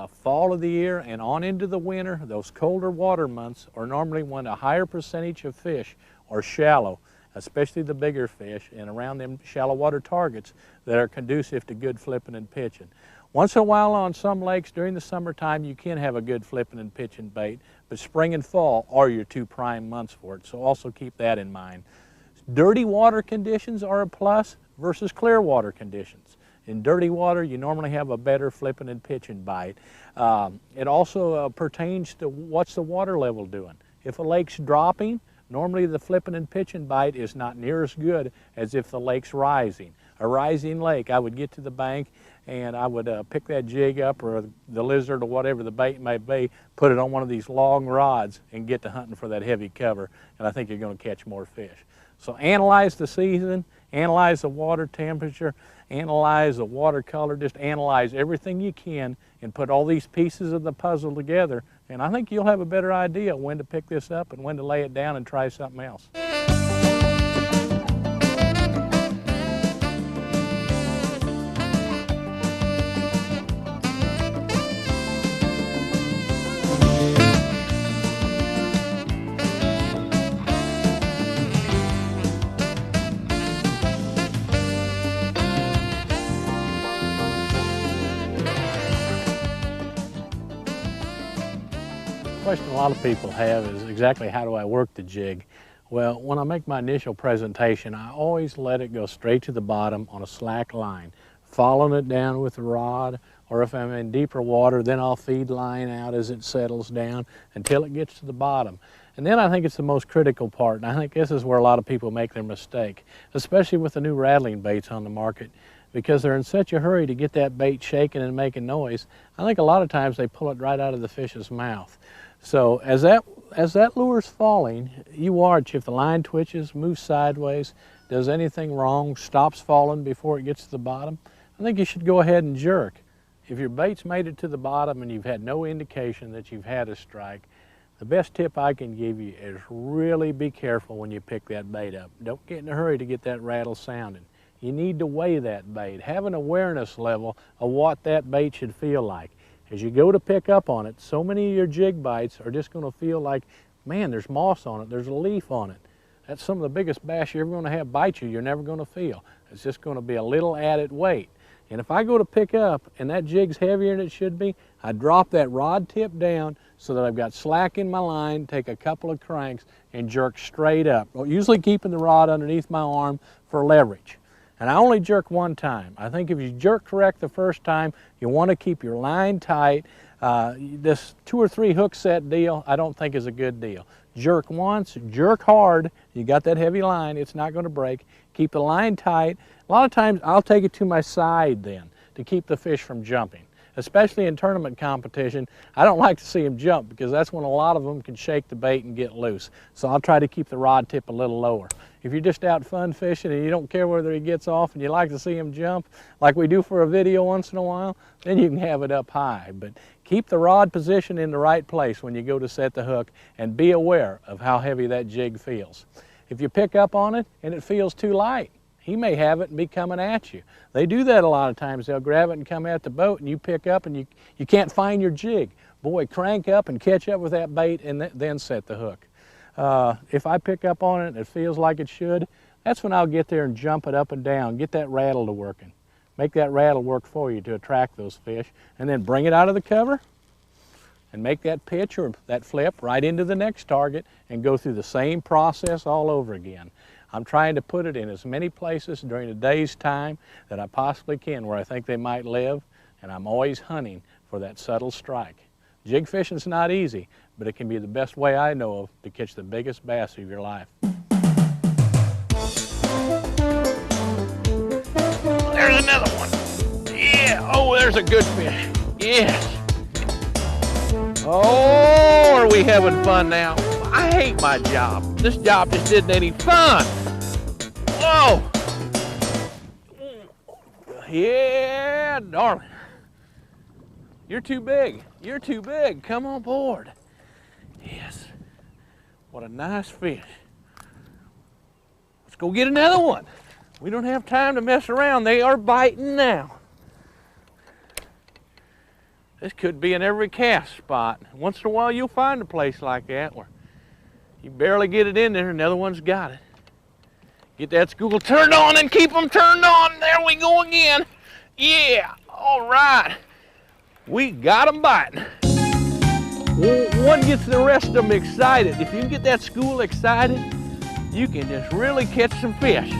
fall of the year, and on into the winter, those colder water months are normally when a higher percentage of fish are shallow, especially the bigger fish, and around them shallow water targets that are conducive to good flipping and pitching. Once in a while on some lakes during the summertime you can have a good flipping and pitching bait, but spring and fall are your two prime months for it, so also keep that in mind. Dirty water conditions are a plus versus clear water conditions. In dirty water, you normally have a better flipping and pitching bite. It also pertains to what's the water level doing. If a lake's dropping, normally the flipping and pitching bite is not near as good as if the lake's rising. A rising lake, I would get to the bank and I would pick that jig up or the lizard or whatever the bait may be, put it on one of these long rods and get to hunting for that heavy cover, and I think you're going to catch more fish. So analyze the season, analyze the water temperature, analyze the water color, just analyze everything you can and put all these pieces of the puzzle together, and I think you'll have a better idea when to pick this up and when to lay it down and try something else. The question a lot of people have is exactly how do I work the jig? Well, when I make my initial presentation, I always let it go straight to the bottom on a slack line, following it down with the rod, or if I'm in deeper water, then I'll feed line out as it settles down until it gets to the bottom. And then I think it's the most critical part, and I think this is where a lot of people make their mistake, especially with the new rattling baits on the market, because they're in such a hurry to get that bait shaking and making noise. I think a lot of times they pull it right out of the fish's mouth. So as that lure's falling, you watch if the line twitches, moves sideways, does anything wrong, stops falling before it gets to the bottom, I think you should go ahead and jerk. If your bait's made it to the bottom and you've had no indication that you've had a strike, the best tip I can give you is really be careful when you pick that bait up. Don't get in a hurry to get that rattle sounding. You need to weigh that bait, have an awareness level of what that bait should feel like. As you go to pick up on it, so many of your jig bites are just going to feel like, man, there's moss on it, there's a leaf on it. That's some of the biggest bass you're ever going to have bite you, you're never going to feel. It's just going to be a little added weight. And if I go to pick up and that jig's heavier than it should be, I drop that rod tip down so that I've got slack in my line, take a couple of cranks and jerk straight up, usually keeping the rod underneath my arm for leverage. And I only jerk one time. I think if you jerk correct the first time, you want to keep your line tight. This 2 or 3 hook set deal, I don't think is a good deal. Jerk once, jerk hard. You got that heavy line, it's not going to break. Keep the line tight. A lot of times I'll take it to my side then to keep the fish from jumping. Especially in tournament competition, I don't like to see them jump because that's when a lot of them can shake the bait and get loose. So I'll try to keep the rod tip a little lower. If you're just out fun fishing and you don't care whether he gets off and you like to see him jump, like we do for a video once in a while, then you can have it up high. But keep the rod position in the right place when you go to set the hook and be aware of how heavy that jig feels. If you pick up on it and it feels too light, he may have it and be coming at you. They do that a lot of times. They'll grab it and come at the boat and you pick up and you can't find your jig. Boy, crank up and catch up with that bait and then set the hook. If I pick up on it and it feels like it should, that's when I'll get there and jump it up and down, get that rattle to working. Make that rattle work for you to attract those fish, and then bring it out of the cover, and make that pitch or that flip right into the next target and go through the same process all over again. I'm trying to put it in as many places during the day's time that I possibly can where I think they might live, and I'm always hunting for that subtle strike. Jig fishing's not easy, but it can be the best way I know of to catch the biggest bass of your life. There's another one. Yeah, oh, there's a good fish. Yes. Oh, are we having fun now? I hate my job. This job just isn't any fun. Whoa. Yeah, darling. You're too big. You're too big. Come on board. Yes. What a nice fish. Let's go get another one. We don't have time to mess around. They are biting now. This could be in every cast spot. Once in a while you'll find a place like that where you barely get it in there, another one's got it. Get that school turned on and keep them turned on. There we go again. Yeah, all right. We got them biting. One gets the rest of them excited. If you can get that school excited, you can just really catch some fish.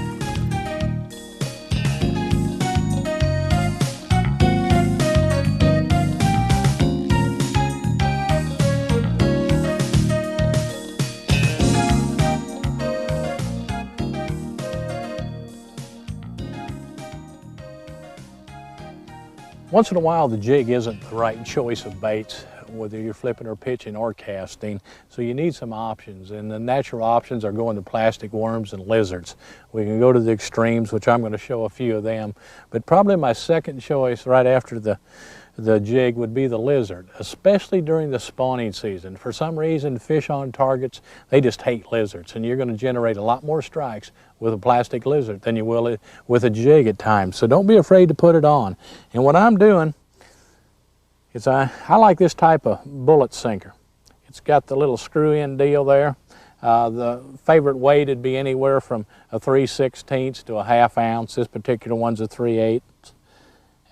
Once in a while, the jig isn't the right choice of baits, whether you're flipping or pitching or casting, so you need some options, and the natural options are going to plastic worms and lizards. We can go to the extremes, which I'm going to show a few of them, but probably my second choice right after the jig would be the lizard, especially during the spawning season. For some reason, fish on targets, they just hate lizards, and you're going to generate a lot more strikes with a plastic lizard than you will with a jig at times. So don't be afraid to put it on. And what I'm doing is I like this type of bullet sinker. It's got the little screw-in deal there. The favorite weight would be anywhere from a 3/16 to a ½ ounce. This particular one's a 3/8.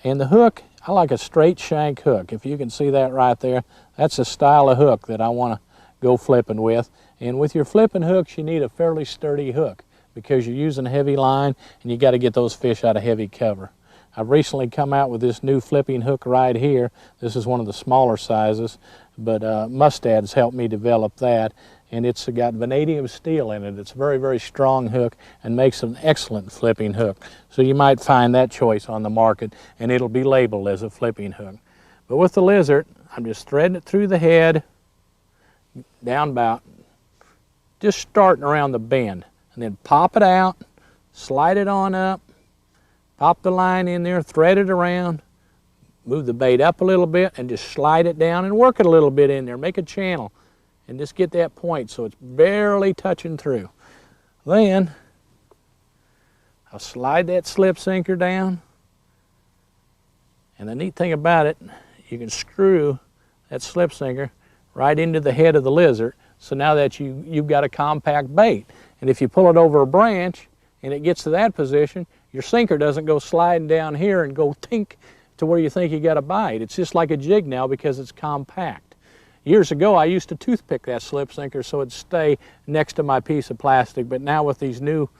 And the hook, I like a straight shank hook. If you can see that right there, that's the style of hook that I want to go flipping with. And with your flipping hooks, you need a fairly sturdy hook because you're using a heavy line and you got to get those fish out of heavy cover. I've recently come out with this new flipping hook right here. This is one of the smaller sizes, but Mustad's helped me develop that. And it's got vanadium steel in it. It's a very, very strong hook and makes an excellent flipping hook. So you might find that choice on the market, and it'll be labeled as a flipping hook. But with the lizard, I'm just threading it through the head, down about, just starting around the bend. And then pop it out, slide it on up, pop the line in there, thread it around, move the bait up a little bit, and just slide it down and work it a little bit in there. Make a channel. And just get that point so it's barely touching through. Then I'll slide that slip sinker down, and the neat thing about it, you can screw that slip sinker right into the head of the lizard, so now that you've got a compact bait. And if you pull it over a branch and it gets to that position, your sinker doesn't go sliding down here and go tink to where you think you got a bite. It's just like a jig now because it's compact. Years ago, I used to toothpick that slip sinker so it'd stay next to my piece of plastic, but now with these new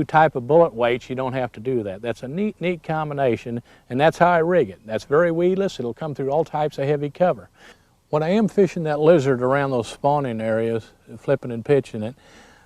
type of bullet weights, you don't have to do that. That's a neat combination, and that's how I rig it. That's very weedless. It'll come through all types of heavy cover. When I am fishing that lizard around those spawning areas, flipping and pitching it,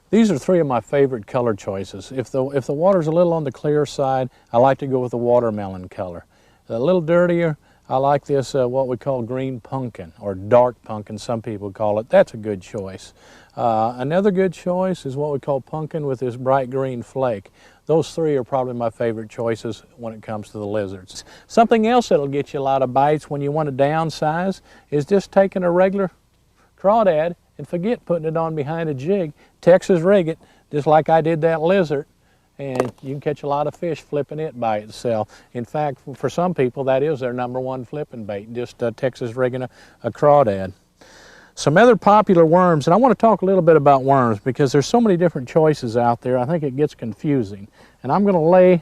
these are three of my favorite color choices. If the water's a little on the clear side, I like to go with the watermelon color. A little dirtier, I like this, what we call green pumpkin, or dark pumpkin, some people call it. That's a good choice. Another good choice is what we call pumpkin with this bright green flake. Those three are probably my favorite choices when it comes to the lizards. Something else that'll get you a lot of bites when you want to downsize is just taking a regular crawdad and forget putting it on behind a jig. Texas rig it, just like I did that lizard, and you can catch a lot of fish flipping it by itself. In fact, for some people, that is their #1 flipping bait, just Texas rigging a crawdad. Some other popular worms, and I want to talk a little bit about worms because there's so many different choices out there, I think it gets confusing. And I'm going to lay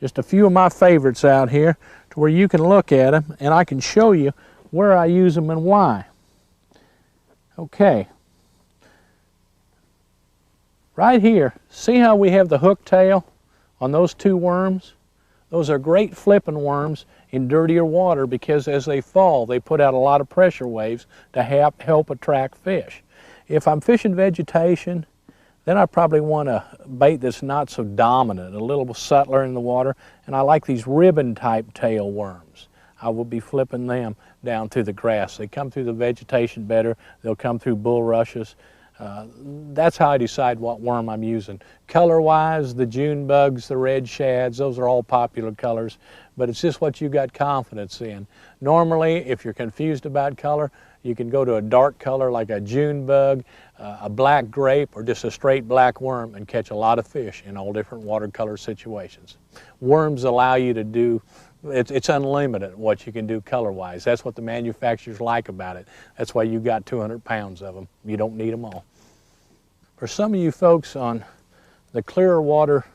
just a few of my favorites out here to where you can look at them and I can show you where I use them and why. Okay. Right here, see how we have the hook tail on those two worms? Those are great flipping worms in dirtier water because as they fall, they put out a lot of pressure waves to help attract fish. If I'm fishing vegetation, then I probably want a bait that's not so dominant, a little subtler in the water, and I like these ribbon type tail worms. I will be flipping them down through the grass. They come through the vegetation better, they'll come through bulrushes. That's how I decide what worm I'm using. Color-wise, the June bugs, the red shads, those are all popular colors, but it's just what you got confidence in. Normally, if you're confused about color, you can go to a dark color like a June bug, a black grape, or just a straight black worm and catch a lot of fish in all different watercolor situations. Worms allow you to do it's unlimited what you can do color-wise. That's what the manufacturers like about it. That's why you got 200 pounds of them. You don't need them all. For some of you folks on the clearer water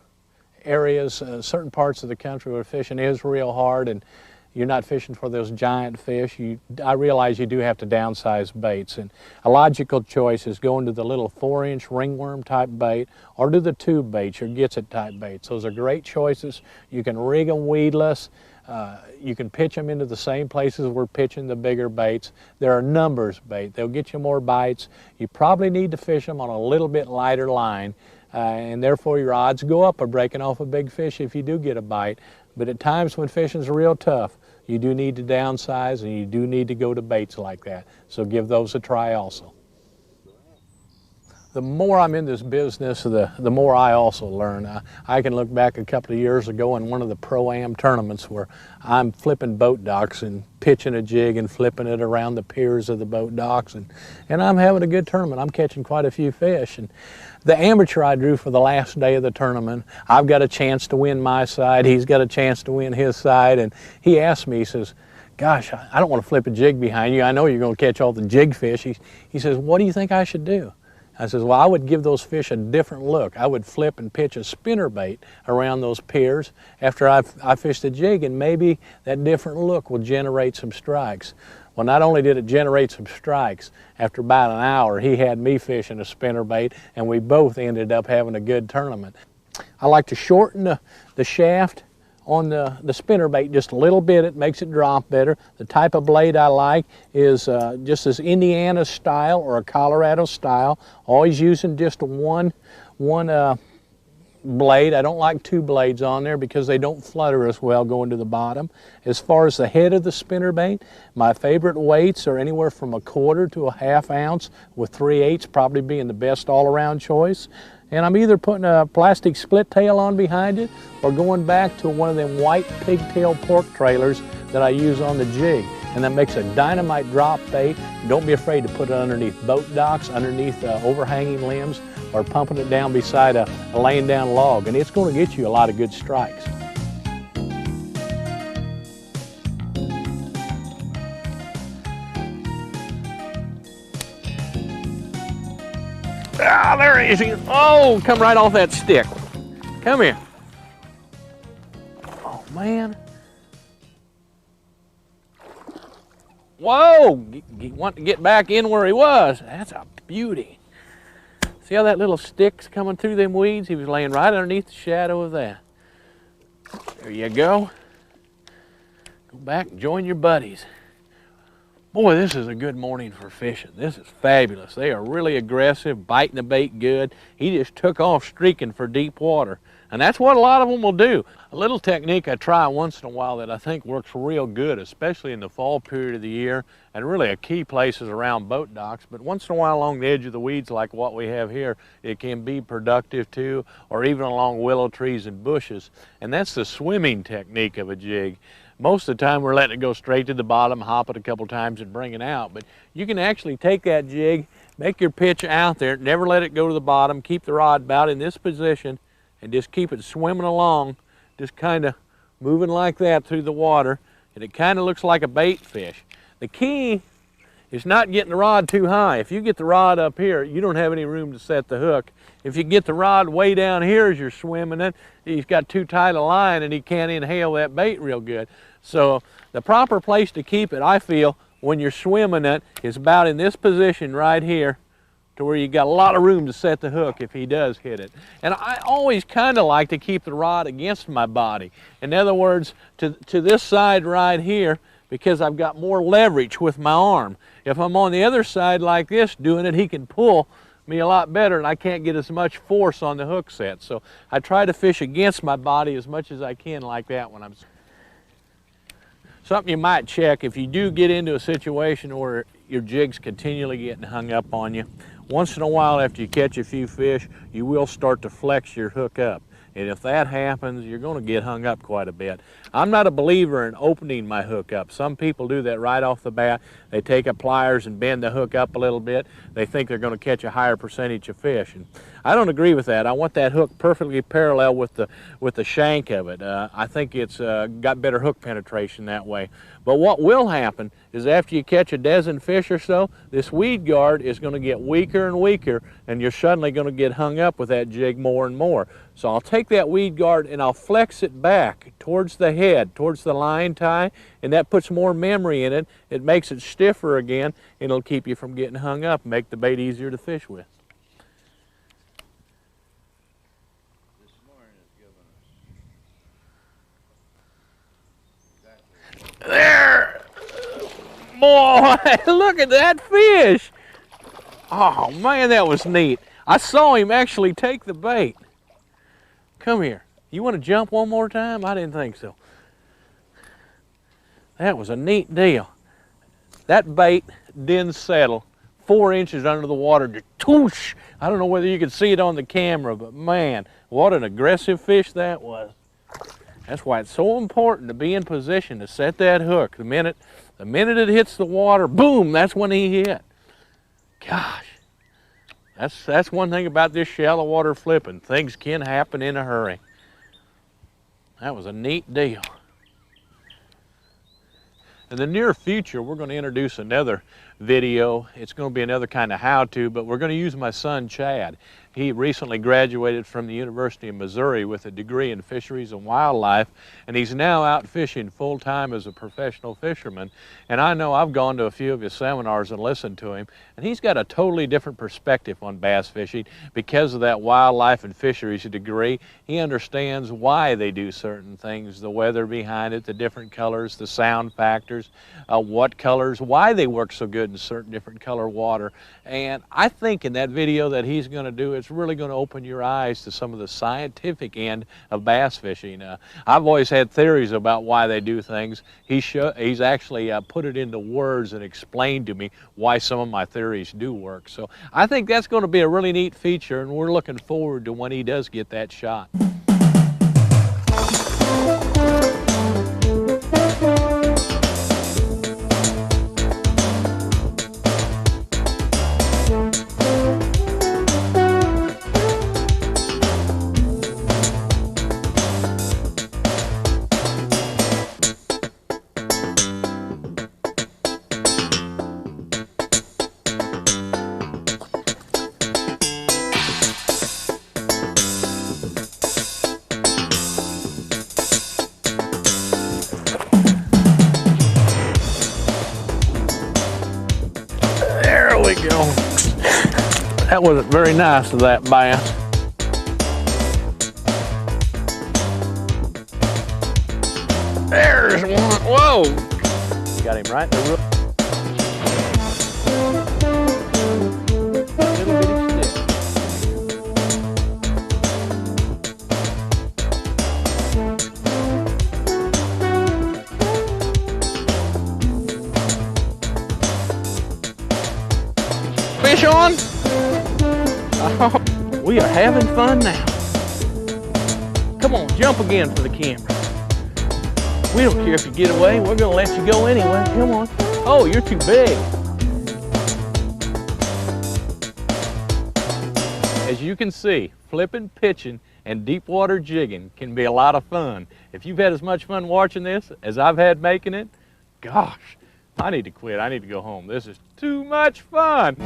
areas, certain parts of the country where fishing is real hard and you're not fishing for those giant fish, I realize you do have to downsize baits. And a logical choice is going to the little 4-inch ringworm type bait or to the tube baits, your Gets-It type baits. Those are great choices. You can rig them weedless. You can pitch them into the same places we're pitching the bigger baits. They're a numbers bait. They'll get you more bites. You probably need to fish them on a little bit lighter line, and therefore your odds go up of breaking off a big fish if you do get a bite. But at times when fishing's real tough, you do need to downsize and you do need to go to baits like that. So give those a try also. The more I'm in this business, the more I also learn. I can look back a couple of years ago in one of the Pro-Am tournaments where I'm flipping boat docks and pitching a jig and flipping it around the piers of the boat docks, and I'm having a good tournament. I'm catching quite a few fish. And the amateur I drew for the last day of the tournament, I've got a chance to win my side, he's got a chance to win his side, and he asked me, he says, gosh, I don't want to flip a jig behind you. I know you're going to catch all the jig fish. He says, what do you think I should do? I says, well, I would give those fish a different look. I would flip and pitch a spinner bait around those piers after I fished a jig, and maybe that different look will generate some strikes. Well, not only did it generate some strikes, after about an hour, he had me fishing a spinner bait, and we both ended up having a good tournament. I like to shorten the shaft on the spinner bait just a little bit. It makes it drop better. The type of blade I like is just this Indiana style or a Colorado style, always using just one blade. I don't like two blades on there because they don't flutter as well going to the bottom. As far as the head of the spinner bait, my favorite weights are anywhere from 1/4 to 1/2 ounce, with 3/8 probably being the best all-around choice. And I'm either putting a plastic split tail on behind it or going back to one of them white pigtail pork trailers that I use on the jig. And that makes a dynamite drop bait. Don't be afraid to put it underneath boat docks, underneath overhanging limbs, or pumping it down beside a laying down log. And it's going to get you a lot of good strikes. Ah, there he is. Oh, come right off that stick. Come here. Oh, man. Whoa, he wanted to get back in where he was. That's a beauty. See how that little stick's coming through them weeds? He was laying right underneath the shadow of that. There you go. Go back and join your buddies. Boy, this is a good morning for fishing. This is fabulous. They are really aggressive, biting the bait good. He just took off streaking for deep water. And that's what a lot of them will do. A little technique I try once in a while that I think works real good, especially in the fall period of the year, and really a key place is around boat docks, but once in a while along the edge of the weeds like what we have here, it can be productive too, or even along willow trees and bushes. And that's the swimming technique of a jig. Most of the time we're letting it go straight to the bottom, hop it a couple times and bring it out. But you can actually take that jig, make your pitch out there, never let it go to the bottom, keep the rod about in this position, and just keep it swimming along, just kind of moving like that through the water, and it kind of looks like a bait fish. The key is not getting the rod too high. If you get the rod up here, you don't have any room to set the hook. If you get the rod way down here as you're swimming it, he's got too tight a line and he can't inhale that bait real good. So the proper place to keep it, I feel, when you're swimming it is about in this position right here, to where you got a lot of room to set the hook if he does hit it. And I always kind of like to keep the rod against my body. In other words, to this side right here, because I've got more leverage with my arm. If I'm on the other side like this doing it, he can pull me a lot better and I can't get as much force on the hook set. So I try to fish against my body as much as I can like that when I'm... Something you might check if you do get into a situation where your jig's continually getting hung up on you. Once in a while after you catch a few fish, you will start to flex your hook up. And if that happens, you're going to get hung up quite a bit. I'm not a believer in opening my hook up. Some people do that right off the bat. They take up pliers and bend the hook up a little bit. They think they're going to catch a higher percentage of fish. And I don't agree with that. I want that hook perfectly parallel with the shank of it. I think it's got better hook penetration that way. But what will happen is after you catch a dozen fish or so, this weed guard is going to get weaker and weaker, and you're suddenly going to get hung up with that jig more and more. So I'll take that weed guard and I'll flex it back towards the head, towards the line tie, and that puts more memory in it. It makes it stiffer again, and it'll keep you from getting hung up and make the bait easier to fish with. There! Boy, look at that fish! Oh man, that was neat. I saw him actually take the bait. Come here. You want to jump one more time? I didn't think so. That was a neat deal. That bait didn't settle 4 inches under the water. Just whoosh! I don't know whether you could see it on the camera, but man, what an aggressive fish that was. That's why it's so important to be in position to set that hook. The minute it hits the water, boom, that's when he hit. Gosh, that's one thing about this shallow water flipping. Things can happen in a hurry. That was a neat deal. In the near future, we're going to introduce another video. It's going to be another kind of how-to, but we're going to use my son, Chad. He recently graduated from the University of Missouri with a degree in fisheries and wildlife, and he's now out fishing full-time as a professional fisherman. And I know I've gone to a few of his seminars and listened to him, and he's got a totally different perspective on bass fishing because of that wildlife and fisheries degree. He understands why they do certain things, the weather behind it, the different colors, the sound factors, what colors, why they work so good in certain different color water. And I think in that video that he's going to do, it's really going to open your eyes to some of the scientific end of bass fishing. I've always had theories about why they do things. He's actually put it into words and explained to me why some of my theories do work. So I think that's going to be a really neat feature, and we're looking forward to when he does get that shot. That wasn't very nice of that bass. There's one. Whoa! Got him right in the root. Little bitty stick. Fish on? Oh, we are having fun now. Come on, jump again for the camera. We don't care if you get away. We're going to let you go anyway. Come on. Oh, you're too big. As you can see, flipping, pitching, and deep water jigging can be a lot of fun. If you've had as much fun watching this as I've had making it, gosh, I need to quit. I need to go home. This is too much fun.